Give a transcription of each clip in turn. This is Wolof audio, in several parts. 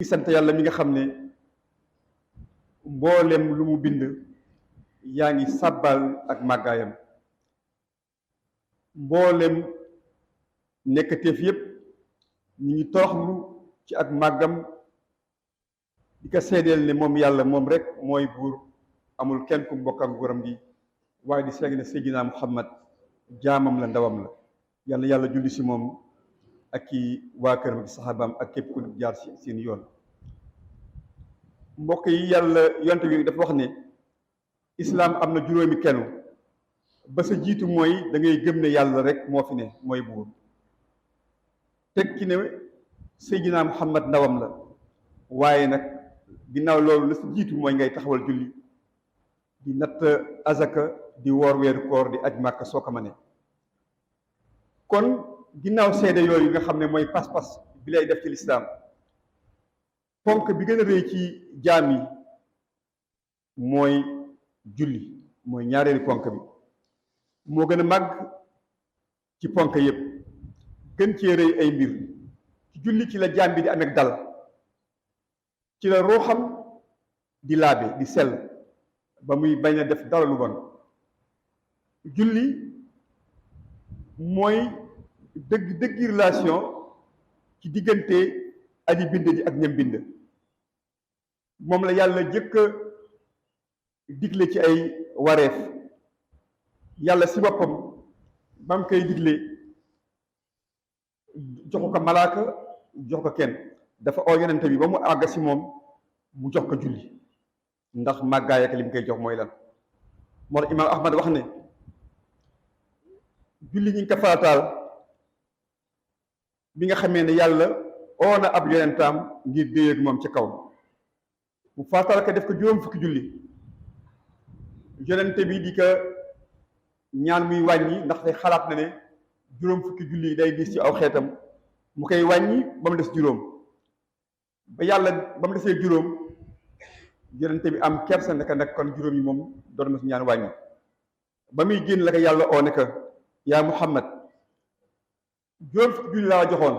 sant yàlla mi nga xam ne mboolem lu mu bind yaa ngi sàbbal ak màggaayam mboolem nekkateef yépp ñu ngi toroxlu ci ak màggam di ko seedeel ne moom yàlla moom rek mooy buur amul kenn ku mbokk ak nguuram gi waaye di seeg ne Seydina Muhammad jaamam la ndawam la yàlla yàlla julli si moom ak ki waa këram ak saxaabaam ak képp ku jaar si seen yoon mbokk yi yàlla yonte bi dafa wax ne islaam am na juróomi kennu ba sa jiitu mooy da ngay gëm ne yàlla rek moo fi ne mooy buur teg ki ne Seydina Muhammad ndawam la waaye nag ginnaaw loolu la sa jiitu mooy ngay taxawal julli di natt azaka di woor weeru koor di aj màkka soo ko mënee kon ginnaaw seede yooyu nga xam ne mooy pas-pas bi lay def ci lislaam ponk bi gën a rëy ci jaam yi mooy julli mooy ñaareelu ponk bi moo gën a màgg ci ponk yépp gën cee rëy ay mbir ci julli ci la jaam bi di amee dal ci la ruuxam di laabe di sell ba muy bañ a def dara lu bon julli mooy dëggi relation ci diggante aji bind ji ak ñam bind moom la yàlla jëkk a digle ci ay wareef yàlla si boppam ba mu koy digle joxu ko malaaka jox ko kenn dafa oo yonente bi ba mu àgg si moom mu jox ko julli ndax màggaay ak li mu koy jox mooy lan moo tax imaam Ahmad wax ne julli ñi ngi ko farataal bi nga xamee ne yàlla oo na ab yonentaam ngir déy ak moom ci kaw bu farataal ko def ko juróom fukki julli yonente bi di ko ñaan muy wàññi ndax day xalaat na ne juróom fukki julli day diis ci aw xeetam mu koy wàññi ba mu des juróom ba yàlla ba mu desee juróom yonente bi am kersa naka nag kon juróom yi moom doon ma si ñaan wàññi ba muy génn la ko yàlla oo ne ko yaa Muhammad juróom fukki julli laa joxoon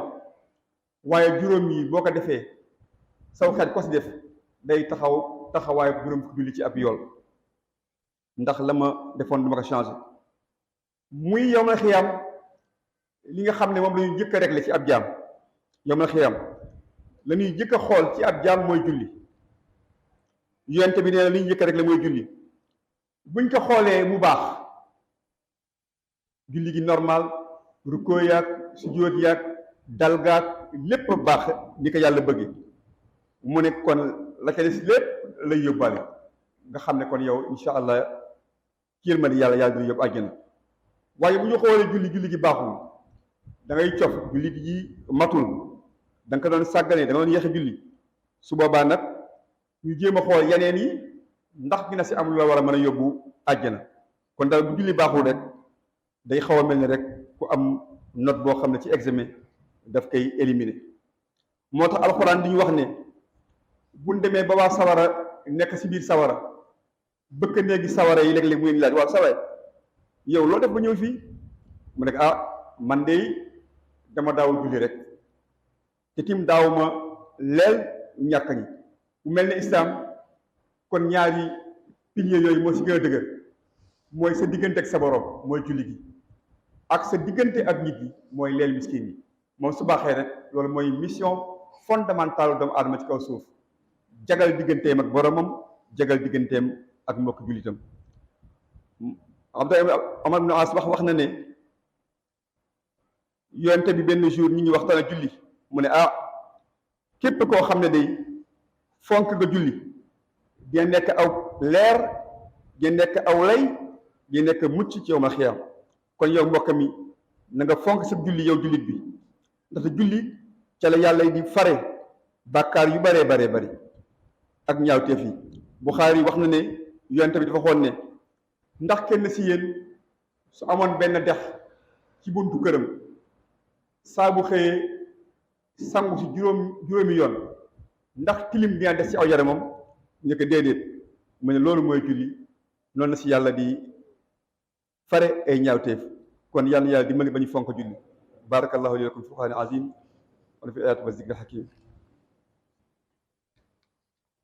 waaye juróom yi boo ko defee saw xeet ko si def day taxawaayu juróom fukki julli ci ab yool ndax la ma defoon du ma ko changé muy yowmal xiyaam li nga xam ne moom la ñuy jëkk a réglé ci ab jaam yowmal xiyaam la ñuy jëkk a xool ci ab jaam mooy julli yonent bi nee na li ñu jëkk a réglé mooy julli buñ ko xoolee mu baax julli gi normal rukkoo yaag sujjóot yaag dal gaag lépp baax ni ko yàlla bëggee mu ne kon la ca des lépp lay yóbbaale nga xam ne kon yow insha allah kiir ma ni yàlla dina yóbbu àjjana waaye bu ñu xoolee julli gi baaxul da ngay cof julli gi matul da nga ko doon sàggane da nga doon yéexe julli su boobaa nag ñu jéem a xool yeneen yi ndax dina si am lu la war a mën a yóbbu àjjana kon daal bu julli baaxul rek day xaw a mel ni rek ku am note boo xam ne ci examen daf koy éliminer moo tax alxuraan di ñu wax ne buñ demee ba waa sawara nekk si biir sawara bëkk néegi sawara yi léeg-léeg muy laaj waaw sawara yow loo def ba ñëw fii mu nekk man de dama daawul julli rek te tim daawuma leel ñàkk ñi mu mel ne islaam kon ñaari piliers yooyu moo si gën a dëgër mooy sa diggante ak sa borom mooy julli gi ak sa diggante ak nit yi mooy leel miskin yi moom su baaxee rek loolu mooy mission fondamentale doomu aadama ci kaw suuf jagal digganteem ak boromam jagal digganteem ak mbokk jullitam Abdullah Omar ibn As wax na ne yonte bi benn jour ñi ngi waxtaan a julli mu ne képp koo xam ne day fonk nga julli di nekk aw leer di nekk aw lay di nekk mucc ci yow ma xiyam kon yow mbokk mi na nga fonk sa julli yow jullit bi ndaxte julli ca la yàlla di fare bàkkaar yu baree bari ak ñaawteef yi Buxaari wax na ne yonte bi dafa xoon ne ndax kenn si yéen su amoon benn dex ci buntu këram saa bu xëyee sangu si juróomi yoon ndax tilim dina des ci aw yaramam ñu ko déedéet mu ne loolu mooy julli noonu la si yàlla di fare ay ñaawteef kon yàlla dimbali ba ñu fonk julli barakallahu li lakum fi qur'aanil aziim wa fi ayaati wa zikri hakiim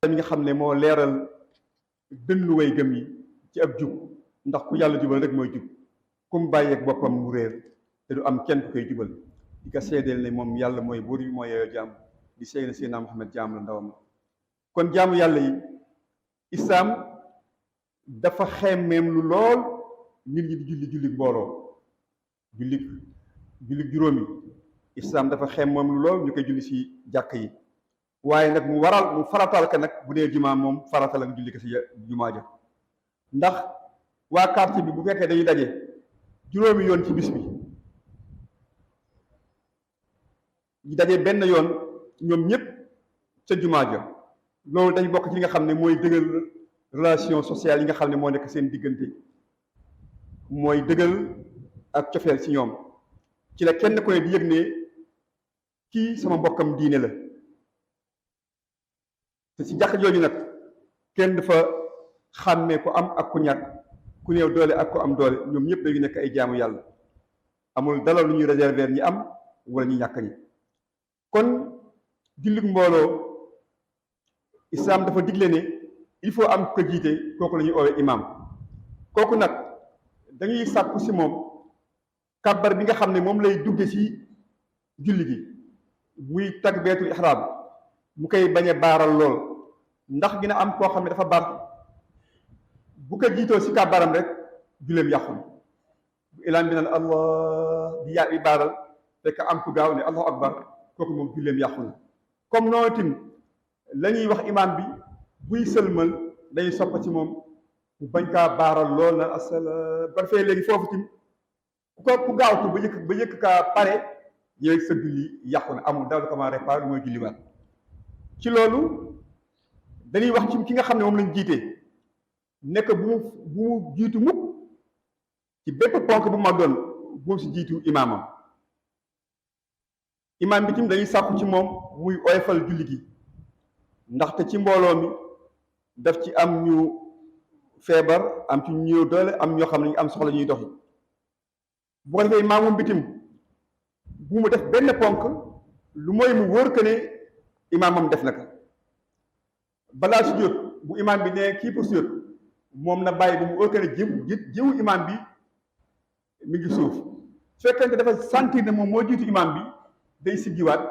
mi nga xam ne moo leeral dënnu way gëm yi ci ab jub, ndax ku yàlla jubal rek mooy jub, ku mu bàyyeeg boppam mu réer te du am kenn ku koy jubal. di ko seedeel ne moom yàlla mooy buur bi mooy yeyoo jaam, di seede ne Seydina Muhammad jaam la ndawam la. kon jaamu yàlla yi islaam dafa xemmeem lu lool nit ñi di julli mbooloo, julli juróomi. islaam dafa xemmeem lu lool ñu koy julli si jàkk yi, waaye nag mu faratal ka nag bu dee jumaa moom faratal ak julli ko si jumaa ja. ndax waa quartier bi bu fekkee dañuy daje juróomi yoon ci bis bi, ñu daje benn yoon ñoom ñëpp ca jumaa ja, loolu dañ bokk ci li nga xam ne mooy dëggal relation sociale yi nga xam ne moo nekk seen diggante, mooy dëggal ak cofeel ci ñoom. ci la kenn ku ne di yëg ne kii sama mbokkam diine la. te ci jàkk jooju nag kenn dafa xàmmee ku am ak ku ñàkk, ku néew doole ak ku am doole, ñoom ñëpp dañu nekk ay jaamu yàlla. amul dara lu ñuy réserver ñi am wala ñu ñàkk ñi. kon jullit mbooloo islaam dafa digle ne il faut am ko jiite, kooku la ñuy oowee imaam. kooku nag dañuy sàkku si moom kàbbar bi nga xam ne moom lay dugge ci julli gi, muy takbiratul ihraam, mu koy bañ a baaral lool, ndax dina am koo xam ne dafa baar bu ko jiitoo ci kàbbaram rek julleem yàqu. bu ilaan bi naan allah di yaa bi baaral fekk am ku gaaw ne allahu akbar, kooku moom julleem yàqu na. comme noonu tim la ñuy wax imaam bi buy sëlmal day sopp ci moom mu bañ kaa baaral lool na asalaam ba fee léegi foofu tim ku gaawtu ba yëkk kaa pare yow sa julli yàqu na, amul daal ko ma réparé mooy julliwaat. ci loolu dañuy wax ci ki nga xam ne moom lañ jiite nekk bu mu jiitu mukk ci bépp ponk bu ma doon bu mu si jiitu imaamam. imaam bi tim dañuy sàkku ci moom muy oyofal julli gi, ndaxte ci mbooloo mi daf ci am ñu feebar, am ci ñu doole, am ñoo xam ne ñu am soxla ñuy doxi. bu ko defee imaamam bitim bu mu def benn ponk lu mooy mu wóor que ne imaamam def na ko. balaa si jot bu imaam bi ne kii pour si jot moom na bàyyi bu mu wóor que ne jiwu imaam bi mi ngi suuf. su fekkente dafa sentir ne moom moo jiitu imaam bi day siggiwaat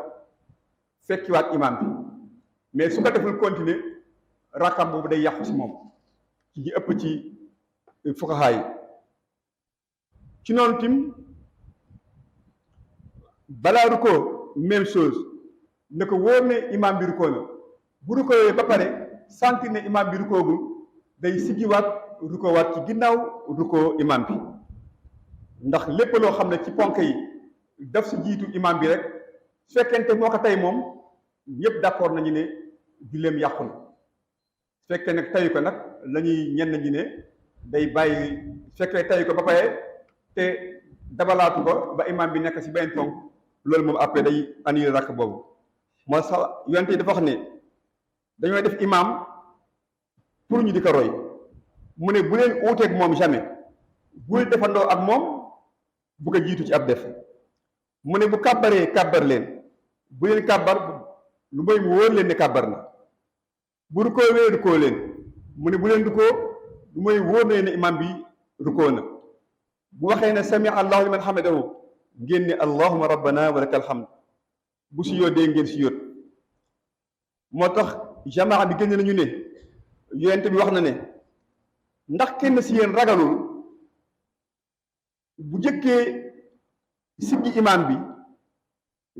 fekkiwaat imaam bi, mais su ko deful continuer rakkam boobu day yàqu si moom, ci ñi ëpp ci fuqahaa yi. ci noonu tim balaa rukkoo même chose, ne ko wóor ne imaam bi rukkoo na. bu rukkoo ba pare sentir ne imaam bi rukkoogul day siggiwaat rukkoowaat ci ginnaaw rukkoo imaam bi, ndax lépp loo xam ne ci ponk yi daf si jiitu imaam bi rek su fekkente moo ko tey moom ñëpp d'accord nañu ne julleem yàqu na. su fekkee nag tayu ko nag la ñuy ñenn ñi ne day bàyyi, su fekkee tayu ko ba pare te dabalaatu ko ba imaam bi nekk si benn ponk, loolu moom après day annulé rakk boobu. moo sax yonte yi dafa wax ne dañoo def imaam pour ñu di ko roy, mu ne bu leen uuteeg moom jamais, bul defandoo ak moom bu ko jiitu ci ab def. mu ne bu kàbbaree kàbbar leen, bu leen kàbbar lu mooy mu wóor leen ne kàbbar na. bu rukkoo wee rukkoo leen, mu ne bu leen rukkoo lu mooy wóor leen ne imaam bi rukkoo na. bu waxee ne sami allahu liman hamidahu ngeen ne allahumma rabbana wa lakal hamd. bu si yóotee ngeen si yóot. moo tax jamaa bi génn nañu ne yonent bi wax na ne ndax kenn si yéen ragalul bu jëkkee siggi imaam bi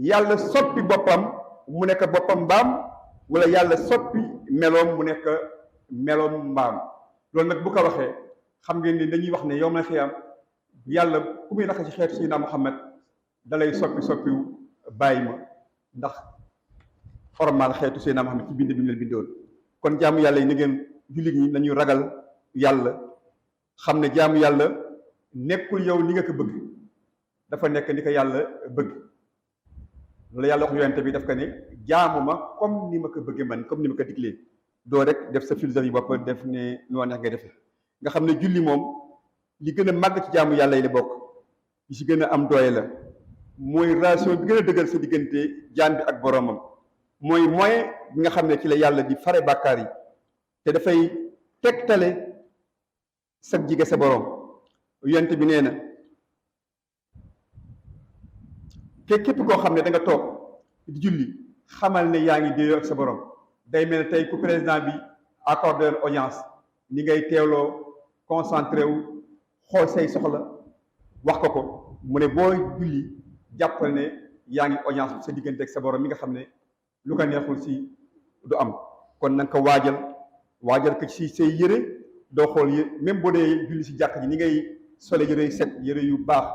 yàlla soppi boppam mu nekk boppam mbaam, wala yàlla soppi meloom mu nekk meloom mbaam. loolu nag bu ko waxee xam ngeen ni dañuy wax ne yow ma xiyaam yàlla ku muy naka ci xeetu Seydina Muhammad dalay soppiwu bàyyi ma, ndax ormal xeetu Seydina Muhammad ci bind bi mu leen bindoon. kon jaamu yàlla yi ni ngeen jullit ñi nañu ragal yàlla, xam ne jaamu yàlla nekkul yow li nga ko bëgg, dafa nekk ni ko yàlla bëgg. loolu yàlla wax yonente bi daf ko ne jaamu ma comme ni ma ko bëggee man, comme ni ma ko diglee. doo rek def sa philosophie bopp def ne noo neex nga defee. nga xam ne julli moom li gën a màgg ci jaamu yàlla yi la bokk, li si gën a am doole la, mooy relation bi gën a dëggal sa diggante jaam bi ak boromam. mooy moyen bi nga xam ne ci la yàlla di fare bàkkaar yi te dafay tegtale sag jige sa borom. yonent bi nee na képp koo xam ne da nga toog di julli xamal ne yaa ngi déeyoo ak sa borom. day mel ne tey ku président bi accordé audience ni ngay teewloo concentré wu xool say soxla wax ko mu ne boo julli jàppal ne yaa ngi audience sa diggante ak sa borom mi nga xam ne lu ko neexul si du am. kon na nga ko waajal ko ci say yëre doo xool même boo dee julli si jàkk ji ni ngay sole yëre yu set yëre yu baax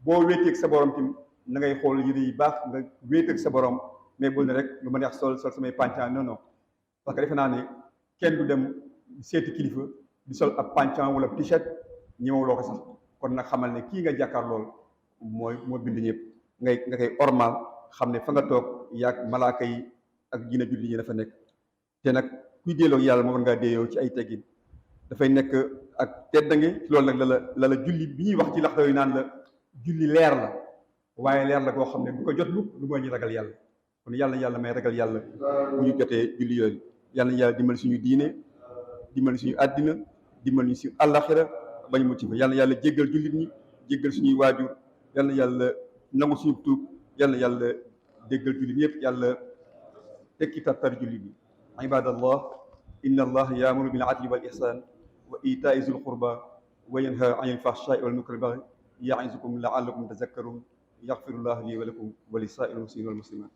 boo wéetee ak sa borom tim na ngay xool yëre yu baax nga wéet ak sa borom mais bul ne rek lu ma neex sol samay pàncaan non parce que defe naa ne kenn du dem seeti kilifa di sol ab pàncaan wala t-shirt ñëw loo ko sax kon nag xamal ne kii nga jàkkaar lool moo bind ñëpp nga koy ormal xam ne fa nga toog yaag malaaka yi ak jina julli ñi dafa nekk. te nag kuy déeloo yàlla moo war ngaa déeyoo ci ay teggin dafay nekk ak teddange ci loolu nag la julli bi ñuy wax ci lax yooyu naan la julli leer la waaye leer la koo xam ne du ko jot lu mooy ñu ragal yàlla. kon yàlla may ragal yàlla bu ñu jotee julli yooyu yàlla dimbali suñu diine dimbali suñu àddina dimbali ñu suñu àllaxira bañ mu ci fa yàlla jéggal jullit ñi jéggal suñuy waajur yàlla nangu suñu tuub yàlla jéggal jullit ñëpp yàlla tekki tartar jullit ñi. ibadallah inna allah yaamuru bil adli wal ihsan wa itaai zil qurba wa yanha anil fahshai wal munkari wal baghi ya'izukum la'allakum tazakkarun yaghfirullahu li wa lakum wa li sa'iril muslimin wal muslimat.